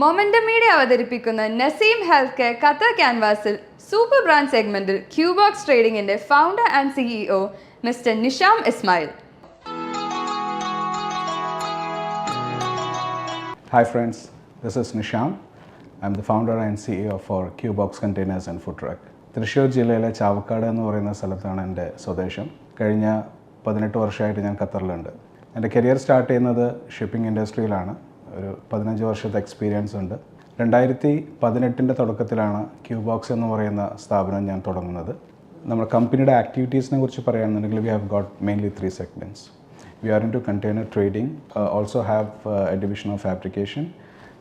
Momentum media അവതരിപ്പിക്കുന്ന Naseem health care Qatar ക്യാൻവാസിൽ super brand സെഗ്മെന്റിൽ ക്യൂബോക്സ് ട്രേഡിംഗിന്റെ founder and CEO mister Nisham Ismail. Hi friends, this is Nisham. I'm the founder and CEO for Qbox Containers and Food Truck. Thrissur ജില്ലയിലെ ചാവക്കാട് എന്ന് പറയുന്ന സ്ഥലത്താണ് എൻ്റെ സ്വദേശം. കഴിഞ്ഞ 18 വർഷമായിട്ട് ഞാൻ ഖത്തറിലുണ്ട്. എൻ്റെ കരിയർ സ്റ്റാർട്ട് ചെയ്യുന്നത് ഷിപ്പിംഗ് ഇൻഡസ്ട്രിയിലാണ്. ഒരു 15 വർഷത്തെ എക്സ്പീരിയൻസ് ഉണ്ട്. 2018 തുടക്കത്തിലാണ് ക്യൂബോക്സ് എന്ന് പറയുന്ന സ്ഥാപനം ഞാൻ തുടങ്ങുന്നത്. നമ്മുടെ കമ്പനിയുടെ ആക്ടിവിറ്റീസിനെ കുറിച്ച് പറയുകയാണെന്നുണ്ടെങ്കിൽ we have got mainly 3 segments. We are into container trading, also have a division of fabrication.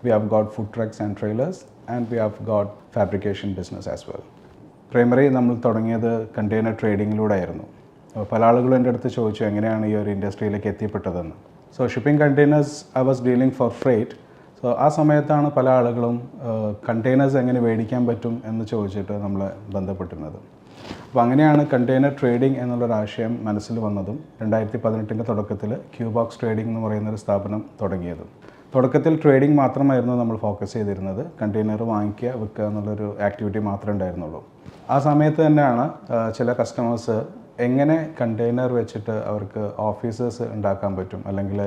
We have got food trucks and trailers, and we have got fabrication business as well. Primary നമ്മൾ തുടങ്ങിയത് container ട്രേഡിങ്ങിലൂടെ ആയിരുന്നു. പല ആളുകളും എൻ്റെ അടുത്ത് ചോദിച്ചു എങ്ങനെയാണ് ഈ ഒരു ഇൻഡസ്ട്രിയിലേക്ക് എത്തിപ്പെട്ടതെന്ന്. So shipping containers I was dealing for freight. So ആ സമയത്താണ് പല ആളുകളും കണ്ടെയ്നേഴ്സ് എങ്ങനെ മേടിക്കാൻ പറ്റും എന്ന് ചോദിച്ചിട്ട് നമ്മളെ ബന്ധപ്പെട്ടിരുന്നത്. അപ്പോൾ അങ്ങനെയാണ് കണ്ടെയ്നർ ട്രേഡിംഗ് എന്നുള്ളൊരാശയം മനസ്സിൽ വന്നതും 2018 തുടക്കത്തിൽ ക്യൂബോക്സ് ട്രേഡിംഗ് എന്ന് പറയുന്നൊരു സ്ഥാപനം തുടങ്ങിയതും. തുടക്കത്തിൽ ട്രേഡിംഗ് മാത്രമായിരുന്നു നമ്മൾ ഫോക്കസ് ചെയ്തിരുന്നത്. കണ്ടെയ്നർ വാങ്ങിക്കുക വിൽക്കുക എന്നുള്ളൊരു ആക്ടിവിറ്റി മാത്രമേ ഉണ്ടായിരുന്നുള്ളൂ. ആ സമയത്ത് തന്നെയാണ് ചില കസ്റ്റമേഴ്സ് എങ്ങനെ കണ്ടെയ്നർ വെച്ചിട്ട് അവർക്ക് ഓഫീസേഴ്സ് ഉണ്ടാക്കാൻ പറ്റും അല്ലെങ്കിൽ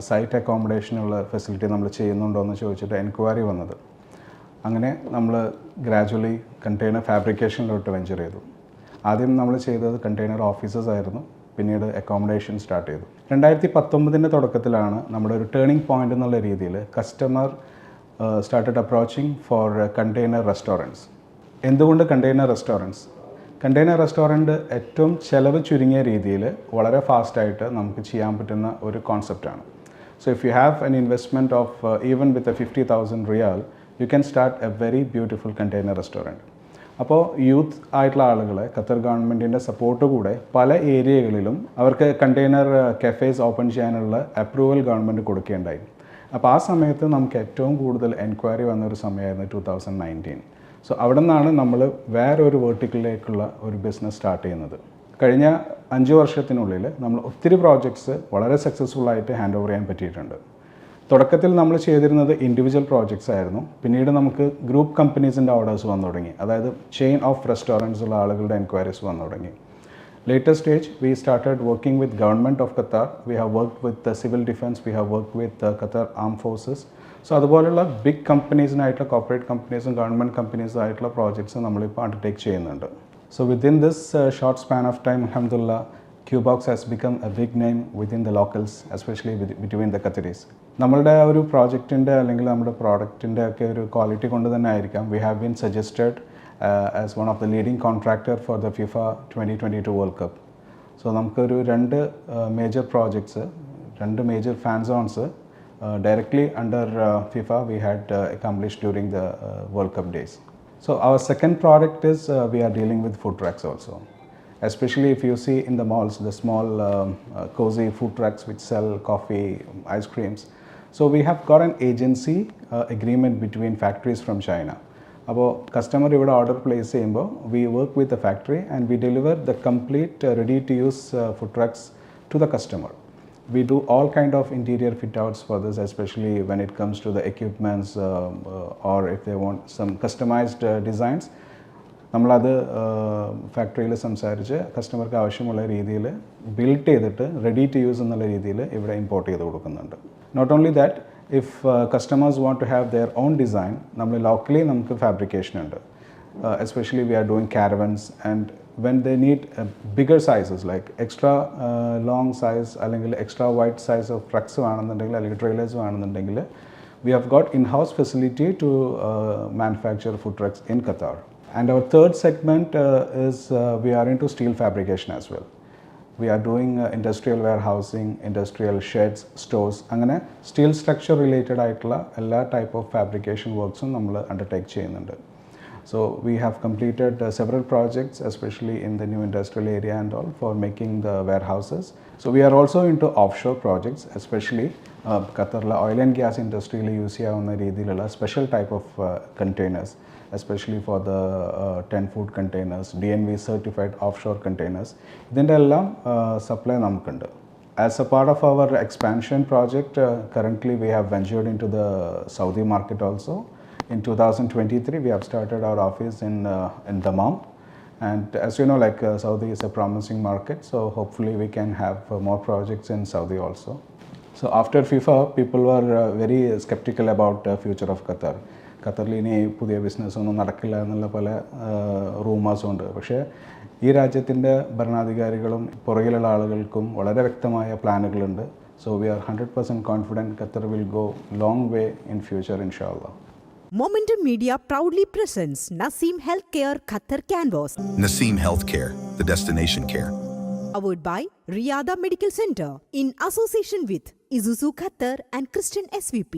സൈറ്റ് അക്കോമഡേഷനുള്ള ഫെസിലിറ്റി നമ്മൾ ചെയ്യുന്നുണ്ടോ എന്ന് ചോദിച്ചിട്ട് എൻക്വയറി വന്നത്. അങ്ങനെ നമ്മൾ ഗ്രാജുവലി കണ്ടെയ്നർ ഫാബ്രിക്കേഷനിലോട്ട് വെഞ്ചർ ചെയ്തു. ആദ്യം നമ്മൾ ചെയ്തത് കണ്ടെയ്നർ ഓഫീസേഴ്സ് ആയിരുന്നു, പിന്നീട് അക്കോമഡേഷൻ സ്റ്റാർട്ട് ചെയ്തു. 2019 തുടക്കത്തിലാണ് നമ്മുടെ ഒരു ടേണിംഗ് പോയിന്റ് എന്നുള്ള രീതിയിൽ customer started approaching for container restaurants. എന്തുകൊണ്ട് കണ്ടെയ്നർ റെസ്റ്റോറൻറ്റ്സ്? കണ്ടെയ്നർ റെസ്റ്റോറൻറ്റ് ഏറ്റവും ചിലവ് ചുരുങ്ങിയ രീതിയിൽ വളരെ ഫാസ്റ്റായിട്ട് നമുക്ക് ചെയ്യാൻ പറ്റുന്ന ഒരു കോൺസെപ്റ്റാണ്. So if you have an investment of even with 50,000 riyal you can start a very beautiful container restaurant. അപ്പോൾ യൂത്ത് ആയിട്ടുള്ള ആളുകളെ ഖത്തർ ഗവൺമെൻറ്റിൻ്റെ സപ്പോർട്ട് കൂടെ പല ഏരിയകളിലും അവർക്ക് കണ്ടെയ്നർ കഫേസ് ഓപ്പൺ ചെയ്യാനുള്ള അപ്രൂവൽ ഗവൺമെൻറ് കൊടുക്കേണ്ടായി. അപ്പോൾ ആ സമയത്ത് നമുക്ക് ഏറ്റവും കൂടുതൽ എൻക്വയറി വന്നൊരു സമയമായിരുന്നു 2019. സോ അവിടെ നിന്നാണ് നമ്മൾ വേറൊരു വേർട്ടിക്കലിലേക്കുള്ള ഒരു ബിസിനസ് സ്റ്റാർട്ട് ചെയ്യുന്നത്. കഴിഞ്ഞ 5 വർഷത്തിനുള്ളിൽ നമ്മൾ ഒത്തിരി പ്രോജക്ട്സ് വളരെ സക്സസ്ഫുള്ളായിട്ട് ഹാൻഡ് ഓവർ ചെയ്യാൻ പറ്റിയിട്ടുണ്ട്. തുടക്കത്തിൽ നമ്മൾ ചെയ്തിരുന്നത് ഇൻഡിവിജ്വൽ പ്രോജക്ട്സ് ആയിരുന്നു. പിന്നീട് നമുക്ക് ഗ്രൂപ്പ് കമ്പനീസിൻ്റെ ഓർഡേഴ്സ് വന്നു തുടങ്ങി. അതായത് ചെയിൻ ഓഫ് റെസ്റ്റോറൻറ്റ്സ് ഉള്ള ആളുകളുടെ എൻക്വയറീസ് വന്നു തുടങ്ങി. Later stage we started working with government of Qatar. We have worked with civil defence, we have worked with Qatar arm forces. So അതുപോലുള്ള ബിഗ് കമ്പനീസിനായിട്ടുള്ള കോർപ്പറേറ്റ് കമ്പനീസും ഗവൺമെൻറ് കമ്പനീസും ആയിട്ടുള്ള പ്രോജക്ട്സ് നമ്മളിപ്പോൾ അണ്ടർടേക്ക് ചെയ്യുന്നുണ്ട്. So within this short span of time അൽഹംദുലില്ലാ Qbox has become a big name within the locals, especially between the Qataris. നമ്മളുടെ ഒരു പ്രോജക്റ്റിൻ്റെ അല്ലെങ്കിൽ നമ്മുടെ പ്രോഡക്റ്റിൻ്റെ ഒക്കെ ഒരു ക്വാളിറ്റി കൊണ്ട് തന്നെ ആയിരിക്കാം we have been suggested as one of the leading contractor for the FIFA 2022 world cup. So നമുക്കൊരു 2 major projects, 2 major fan zones directly under FIFA we had accomplished during the World Cup days. So our second product is we are dealing with food trucks also. Especially if you see in the malls, the small cozy food trucks which sell coffee, ice creams. So we have got an agency agreement between factories from China. അപ്പോൾ customer ഇവിടെ order place ചെയ്യുമ്പോൾ we work with the factory and we deliver the complete ready to use food trucks to the customer. We do all kind of interior fit outs for this, especially when it comes to the equipments or if they want some customized designs. നമ്മളത് ഫാക്ടറിയിൽ സംസാരിച്ച് കസ്റ്റമർക്ക് ആവശ്യമുള്ള രീതിയിൽ build ചെയ്തിട്ട് ready to use എന്നുള്ള രീതിയിൽ ഇവിടെ ഇമ്പോർട്ട് ചെയ്ത് കൊടുക്കുന്നുണ്ട്. Not only that, if customers want to have their own design നമ്മൾ ലോക്കലി നമുക്ക് ഫാബ്രിക്കേഷൻ ഉണ്ട്. Especially we are doing caravans and when they need bigger sizes like extra long size അല്ലെങ്കിൽ extra wide size of trucks വേണമെന്നുണ്ടെങ്കിൽ അല്ലെങ്കിൽ trailers വേണമെന്നുണ്ടെങ്കിൽ we have got in-house facility to manufacture food trucks in Qatar. And our third segment is we are into steel fabrication as well. We are doing industrial warehousing, industrial sheds, stores. അങ്ങനെ steel structure related ആയിട്ടുള്ള എല്ലാ type of fabrication worksഉം നമ്മൾ undertake ചെയ്യുന്നുണ്ട്. So we have completed several projects, especially in the new industrial area and all, for making the warehouses. So we are also into offshore projects, especially Qatar's oil and gas industry use ചെയ്യുന്ന രീതിയിലുള്ള special type of containers, especially for the 10 food containers, DNV certified offshore containers. ഇതിൻ്റെ എല്ലാം supply നമുക്കുണ്ട്. As a part of our expansion project, currently we have ventured into the Saudi market also. In 2023, we have started our office in Dammam. And as you know, Saudi is a promising market, so hopefully we can have more projects in Saudi also. So after FIFA, people were very skeptical about the future of Qatar. ഖത്തറിൽ ഇനി പുതിയ business ഒന്നും നടക്കില്ല എന്നുള്ള പല റൂമേഴ്സും ഉണ്ട്. പക്ഷേ ഈ രാജ്യത്തിൻ്റെ ഭരണാധികാരികളും പുറകിലുള്ള ആളുകൾക്കും വളരെ വ്യക്തമായ പ്ലാനുകളുണ്ട്. So we are 100% confident Qatar will go long way in future ഇൻഷാല്ലാ. Momentum Media proudly presents Naseem Healthcare Qatar Canvas. Naseem Healthcare, the destination care. Powered by Riyadh Medical Center in association with Isuzu Qatar and Christian SVP.